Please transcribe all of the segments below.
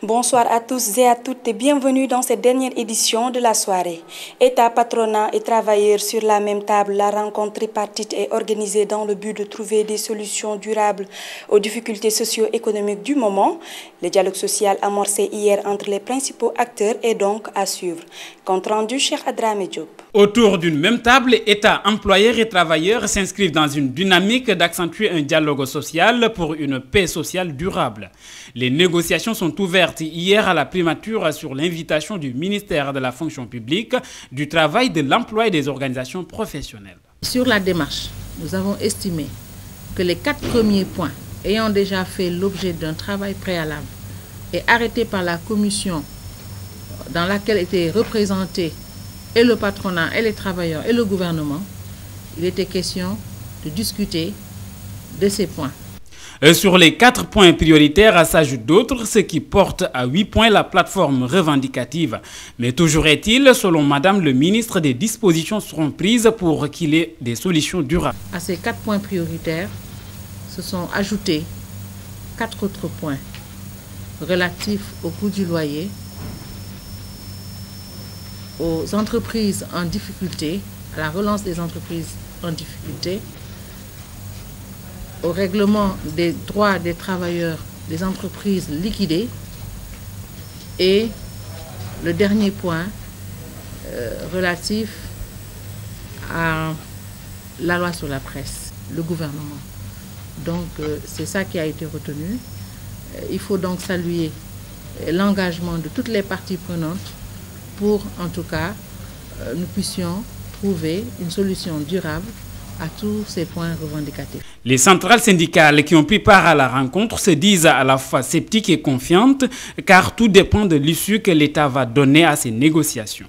Bonsoir à tous et à toutes et bienvenue dans cette dernière édition de la soirée. État, patronat et travailleurs sur la même table, la rencontre tripartite est organisée dans le but de trouver des solutions durables aux difficultés socio-économiques du moment. Le dialogue social amorcé hier entre les principaux acteurs est donc à suivre. Compte rendu, Cheikh Adramé Diop. Autour d'une même table, État, employeurs et travailleurs s'inscrivent dans une dynamique d'accentuer un dialogue social pour une paix sociale durable. Les négociations sont ouvertes hier à la primature sur l'invitation du ministère de la fonction publique, du travail, de l'emploi et des organisations professionnelles. Sur la démarche, nous avons estimé que les 4 premiers points ayant déjà fait l'objet d'un travail préalable et arrêtés par la commission dans laquelle étaient représentés et le patronat, et les travailleurs, et le gouvernement, il était question de discuter de ces points. Sur les 4 points prioritaires s'ajoutent d'autres, ce qui porte à 8 points la plateforme revendicative. Mais toujours est-il, selon Madame le ministre, des dispositions seront prises pour qu'il y ait des solutions durables. À ces 4 points prioritaires se sont ajoutés 4 autres points relatifs au coût du loyer, aux entreprises en difficulté, à la relance des entreprises en difficulté, au règlement des droits des travailleurs des entreprises liquidées et le dernier point relatif à la loi sur la presse, le gouvernement. Donc c'est ça qui a été retenu. Il faut donc saluer l'engagement de toutes les parties prenantes pour, en tout cas, nous puissions trouver une solution durable à tous ces points revendicatifs. Les centrales syndicales qui ont pris part à la rencontre se disent à la fois sceptiques et confiantes, car tout dépend de l'issue que l'État va donner à ces négociations.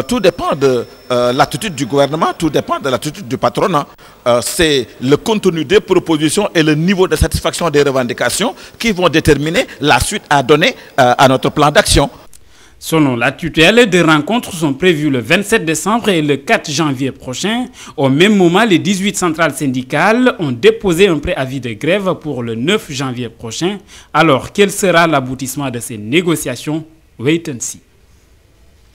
Tout dépend de l'attitude du gouvernement, tout dépend de l'attitude du patronat. C'est le contenu des propositions et le niveau de satisfaction des revendications qui vont déterminer la suite à donner à notre plan d'action. Selon la tutelle, des rencontres sont prévues le 27 décembre et le 4 janvier prochain. Au même moment, les 18 centrales syndicales ont déposé un préavis de grève pour le 9 janvier prochain. Alors, quel sera l'aboutissement de ces négociations? Wait and see.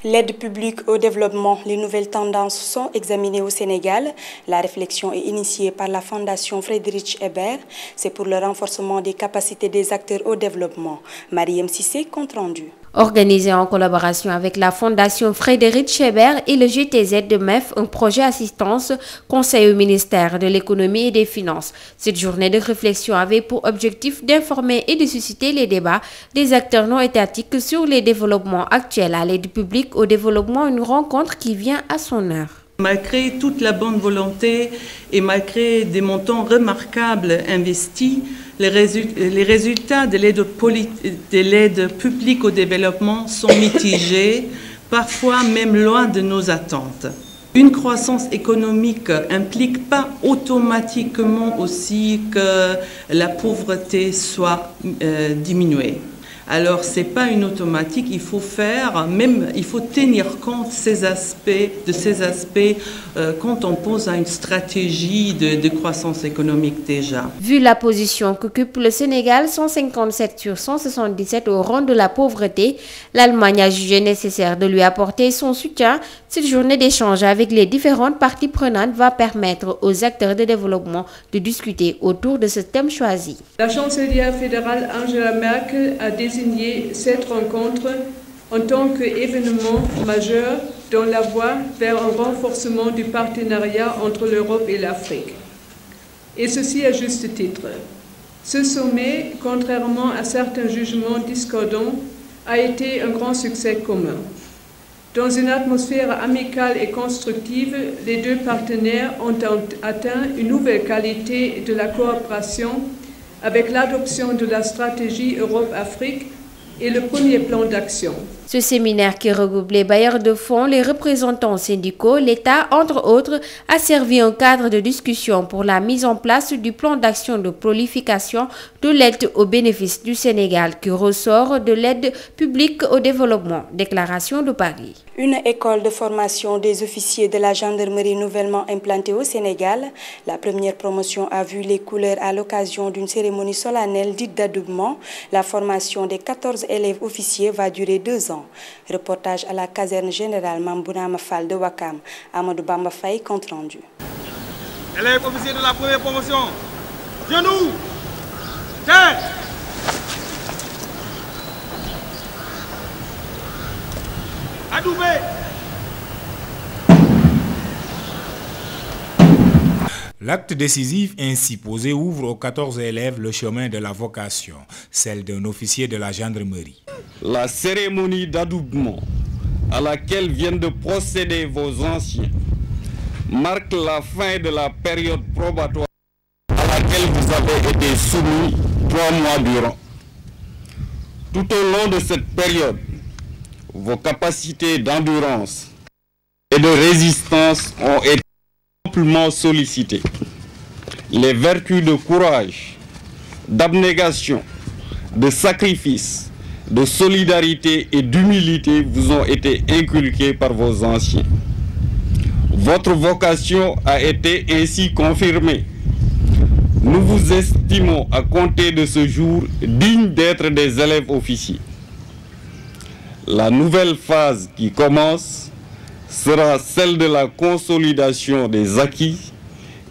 L'aide publique au développement, les nouvelles tendances sont examinées au Sénégal. La réflexion est initiée par la Fondation Friedrich Ebert. C'est pour le renforcement des capacités des acteurs au développement. Mariam Sissé, compte rendu. Organisé en collaboration avec la Fondation Friedrich Ebert et le GTZ de MEF, un projet assistance conseil au ministère de l'économie et des finances. Cette journée de réflexion avait pour objectif d'informer et de susciter les débats des acteurs non étatiques sur les développements actuels à l'aide publique au développement, une rencontre qui vient à son heure. Malgré toute la bonne volonté et malgré des montants remarquables investis, les résultats de l'aide publique au développement sont mitigés, parfois même loin de nos attentes. Une croissance économique implique pas automatiquement aussi que la pauvreté soit diminuée. Alors, ce n'est pas une automatique, il faut tenir compte de ces aspects quand on pose à une stratégie de croissance économique déjà. Vu la position qu'occupe le Sénégal, 157 sur 177 au rang de la pauvreté, l'Allemagne a jugé nécessaire de lui apporter son soutien. Cette journée d'échange avec les différentes parties prenantes va permettre aux acteurs de développement de discuter autour de ce thème choisi. La chancelière fédérale Angela Merkel a désigné cette rencontre en tant qu'événement majeur dans la voie vers un renforcement du partenariat entre l'Europe et l'Afrique. Et ceci à juste titre. Ce sommet, contrairement à certains jugements discordants, a été un grand succès commun. Dans une atmosphère amicale et constructive, les deux partenaires ont atteint une nouvelle qualité de la coopération avec l'adoption de la stratégie Europe-Afrique et le premier plan d'action. Ce séminaire qui regroupe les bailleurs de fonds, les représentants syndicaux, l'État, entre autres, a servi un cadre de discussion pour la mise en place du plan d'action de prolification de l'aide au bénéfice du Sénégal qui ressort de l'aide publique au développement. Déclaration de Paris. Une école de formation des officiers de la gendarmerie nouvellement implantée au Sénégal. La première promotion a vu les couleurs à l'occasion d'une cérémonie solennelle dite d'adoubement. La formation des 14 élèves officiers va durer 2 ans. Reportage à la caserne générale Mambouna Mafal de Wakam. Amadou Bamba Faye, compte rendu. Élèves officiers de la première promotion, genoux, terre. Adoubé. L'acte décisif ainsi posé ouvre aux 14 élèves le chemin de la vocation, celle d'un officier de la gendarmerie. La cérémonie d'adoubement à laquelle viennent de procéder vos anciens marque la fin de la période probatoire à laquelle vous avez été soumis 3 mois durant. Tout au long de cette période, vos capacités d'endurance et de résistance ont été amplement sollicitées. Les vertus de courage, d'abnégation, de sacrifice, de solidarité et d'humilité vous ont été inculquées par vos anciens. Votre vocation a été ainsi confirmée. Nous vous estimons à compter de ce jour dignes d'être des élèves officiers. La nouvelle phase qui commence sera celle de la consolidation des acquis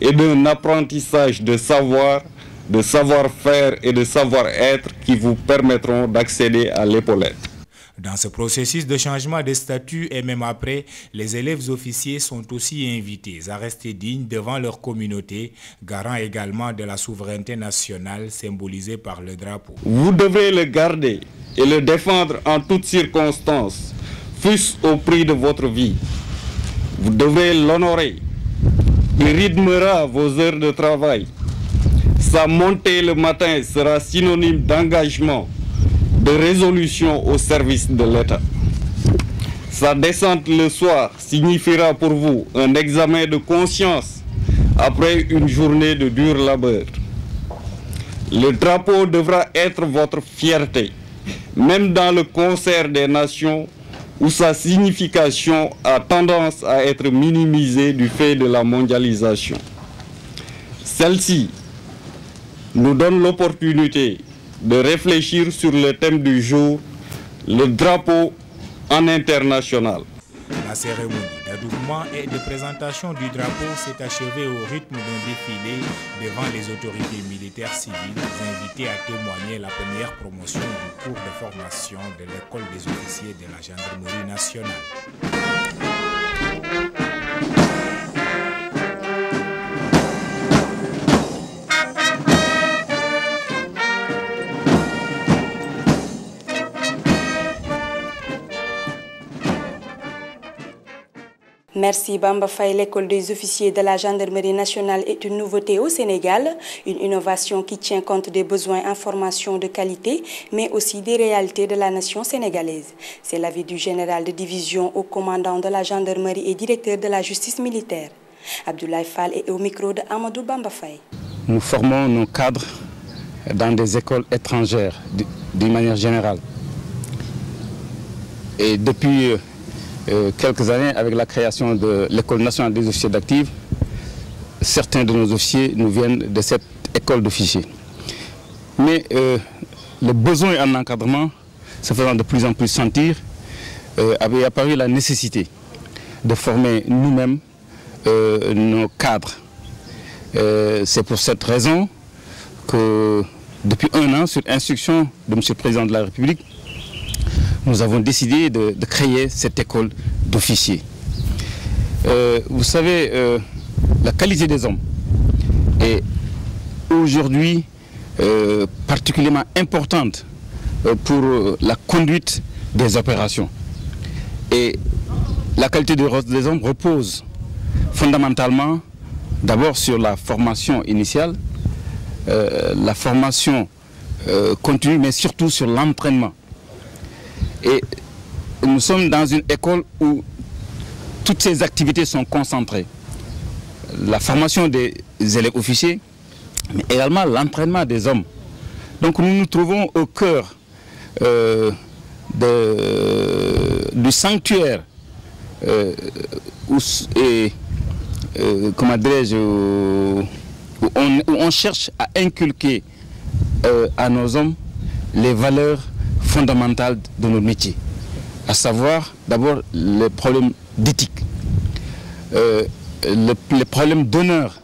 et d'un apprentissage de savoir, de savoir-faire et de savoir-être qui vous permettront d'accéder à l'épaulette. Dans ce processus de changement de statut et même après, les élèves officiers sont aussi invités à rester dignes devant leur communauté, garant également de la souveraineté nationale symbolisée par le drapeau. Vous devrez le garder et le défendre en toutes circonstances, fût-ce au prix de votre vie. Vous devrez l'honorer. Il rythmera vos heures de travail. Sa montée le matin sera synonyme d'engagement, de résolution au service de l'État. Sa descente le soir signifiera pour vous un examen de conscience après une journée de dur labeur. Le drapeau devra être votre fierté, même dans le concert des nations où sa signification a tendance à être minimisée du fait de la mondialisation. Celle-ci nous donne l'opportunité de réfléchir sur le thème du jour, le drapeau en international. La cérémonie d'adoubement et de présentation du drapeau s'est achevée au rythme d'un défilé devant les autorités militaires civiles invitées à témoigner la première promotion du cours de formation de l'école des officiers de la gendarmerie nationale. Merci Bamba Faye. L'école des officiers de la gendarmerie nationale est une nouveauté au Sénégal, une innovation qui tient compte des besoins en formation de qualité, mais aussi des réalités de la nation sénégalaise. C'est l'avis du général de division au commandant de la gendarmerie et directeur de la justice militaire. Abdoulaye Fall est au micro de Amadou Bamba Faye. Nous formons nos cadres dans des écoles étrangères, d'une manière générale. Et depuis quelques années, avec la création de l'École nationale des officiers d'actifs, certains de nos officiers nous viennent de cette école d'officiers. Mais le besoin en encadrement se faisant de plus en plus sentir, avait apparu la nécessité de former nous-mêmes nos cadres. C'est pour cette raison que depuis 1 an, sur instruction de M. le Président de la République, nous avons décidé de créer cette école d'officiers. Vous savez, la qualité des hommes est aujourd'hui particulièrement importante pour la conduite des opérations. Et la qualité des hommes repose fondamentalement d'abord sur la formation initiale, la formation continue, mais surtout sur l'entraînement. Et nous sommes dans une école où toutes ces activités sont concentrées. La formation des élèves officiers, mais également l'entraînement des hommes. Donc nous nous trouvons au cœur du sanctuaire où on cherche à inculquer à nos hommes les valeurs fondamentales de notre métier, à savoir d'abord les problèmes d'éthique, les problèmes d'honneur,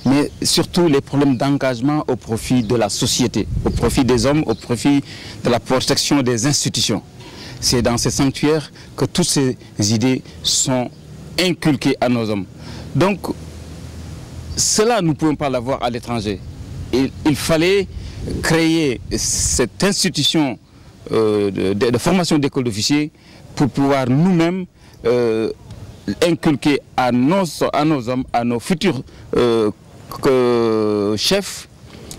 mais surtout les problèmes d'engagement au profit de la société, au profit des hommes, au profit de la protection des institutions. C'est dans ces sanctuaires que toutes ces idées sont inculquées à nos hommes. Donc, cela, nous ne pouvons pas l'avoir à l'étranger. Il fallait créer cette institution de formation d'école d'officiers pour pouvoir nous-mêmes inculquer à nos hommes, à nos futurs chefs,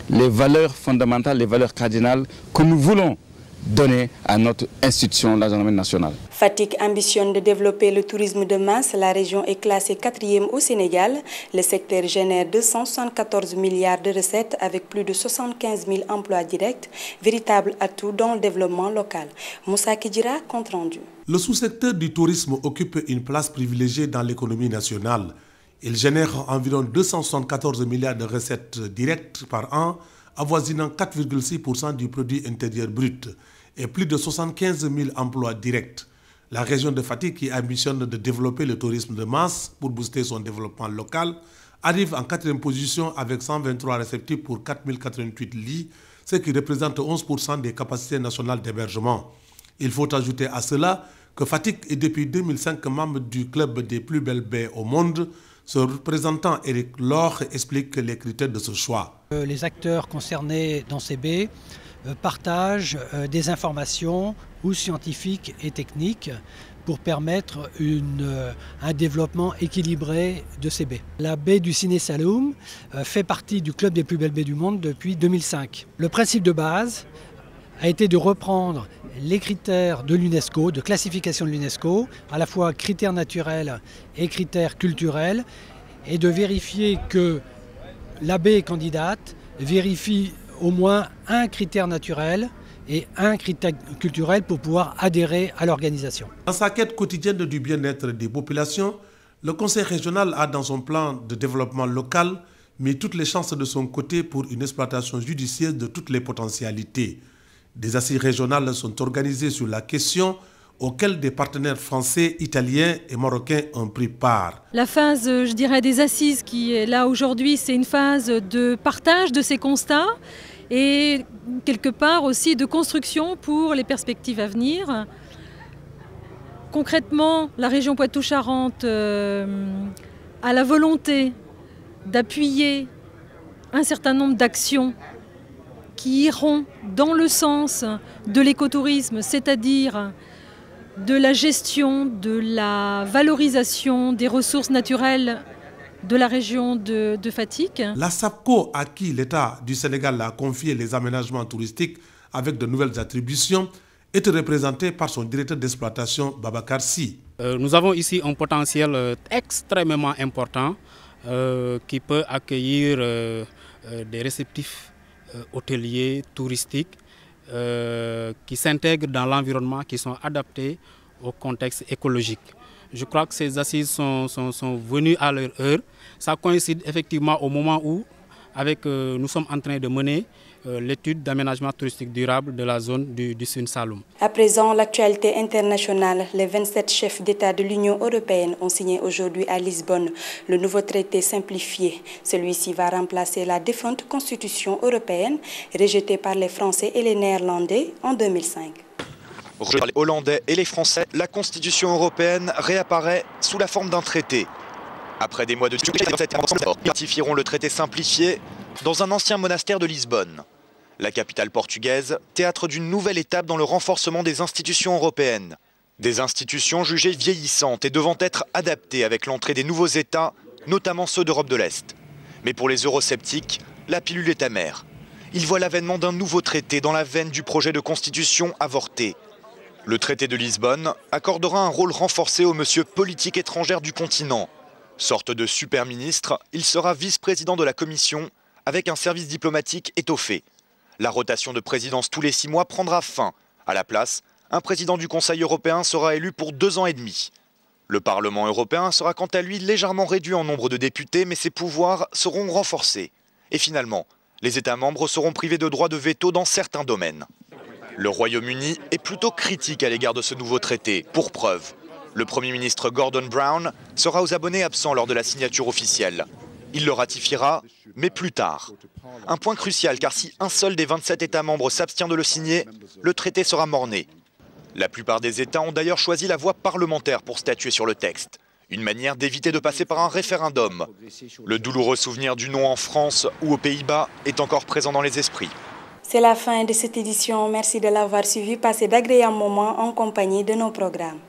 les valeurs fondamentales, les valeurs cardinales que nous voulons donner à notre institution, la gendarmerie nationale. Fatick ambitionne de développer le tourisme de masse. La région est classée 4e au Sénégal. Le secteur génère 274 milliards de recettes avec plus de 75 000 emplois directs, véritable atout dans le développement local. Moussa Kidira, compte rendu. Le sous-secteur du tourisme occupe une place privilégiée dans l'économie nationale. Il génère environ 274 milliards de recettes directes par an, avoisinant 4,6% du produit intérieur brut et plus de 75 000 emplois directs. La région de Fatick, qui ambitionne de développer le tourisme de masse pour booster son développement local, arrive en 4e position avec 123 réceptifs pour 4088 lits, ce qui représente 11% des capacités nationales d'hébergement. Il faut ajouter à cela que Fatick est depuis 2005 membre du club des plus belles baies au monde. Ce représentant Eric Laure explique les critères de ce choix. Les acteurs concernés dans ces baies partagent des informations ou scientifiques et techniques pour permettre un développement équilibré de ces baies. La baie du Siné Saloum fait partie du club des plus belles baies du monde depuis 2005. Le principe de base a été de reprendre les critères de l'UNESCO, de classification de l'UNESCO, à la fois critères naturels et critères culturels, et de vérifier que la baie candidate vérifie au moins un critère naturel et un critère culturel pour pouvoir adhérer à l'organisation. Dans sa quête quotidienne du bien-être des populations, le Conseil régional a dans son plan de développement local mis toutes les chances de son côté pour une exploitation judicieuse de toutes les potentialités. Des assises régionales sont organisées sur la question, auxquelles des partenaires français, italiens et marocains ont pris part. La phase, je dirais, des assises qui est là aujourd'hui, c'est une phase de partage de ces constats et quelque part aussi de construction pour les perspectives à venir. Concrètement, la région Poitou-Charentes a la volonté d'appuyer un certain nombre d'actions qui iront dans le sens de l'écotourisme, c'est-à-dire de la gestion, de la valorisation des ressources naturelles de la région de Fatick. La SAPCO, à qui l'État du Sénégal a confié les aménagements touristiques avec de nouvelles attributions, est représentée par son directeur d'exploitation, Babacar Sy. Nous avons ici un potentiel extrêmement important qui peut accueillir des réceptifs hôteliers, touristiques, qui s'intègrent dans l'environnement, qui sont adaptés au contexte écologique. Je crois que ces assises sont venues à leur heure. Ça coïncide effectivement au moment où nous sommes en train de mener l'étude d'aménagement touristique durable de la zone du Sine Saloum. À présent, l'actualité internationale. Les 27 chefs d'État de l'Union européenne ont signé aujourd'hui à Lisbonne le nouveau traité simplifié. Celui-ci va remplacer la défunte Constitution européenne rejetée par les Français et les Néerlandais en 2005. Rejetée par les Hollandais et les Français, la Constitution européenne réapparaît sous la forme d'un traité. Après des mois de discussion, ils ratifieront le traité simplifié dans un ancien monastère de Lisbonne. La capitale portugaise, théâtre d'une nouvelle étape dans le renforcement des institutions européennes. Des institutions jugées vieillissantes et devant être adaptées avec l'entrée des nouveaux États, notamment ceux d'Europe de l'Est. Mais pour les eurosceptiques, la pilule est amère. Ils voient l'avènement d'un nouveau traité dans la veine du projet de constitution avorté. Le traité de Lisbonne accordera un rôle renforcé au monsieur politique étrangère du continent. Sorte de super-ministre, il sera vice-président de la Commission avec un service diplomatique étoffé. La rotation de présidence tous les 6 mois prendra fin. À la place, un président du Conseil européen sera élu pour 2 ans et demi. Le Parlement européen sera quant à lui légèrement réduit en nombre de députés, mais ses pouvoirs seront renforcés. Et finalement, les États membres seront privés de droit de veto dans certains domaines. Le Royaume-Uni est plutôt critique à l'égard de ce nouveau traité. Pour preuve, le Premier ministre Gordon Brown sera aux abonnés absents lors de la signature officielle. Il le ratifiera, mais plus tard. Un point crucial, car si un seul des 27 États membres s'abstient de le signer, le traité sera mort-né. La plupart des États ont d'ailleurs choisi la voie parlementaire pour statuer sur le texte. Une manière d'éviter de passer par un référendum. Le douloureux souvenir du non en France ou aux Pays-Bas est encore présent dans les esprits. C'est la fin de cette édition. Merci de l'avoir suivi. Passez d'agréables moments en compagnie de nos programmes.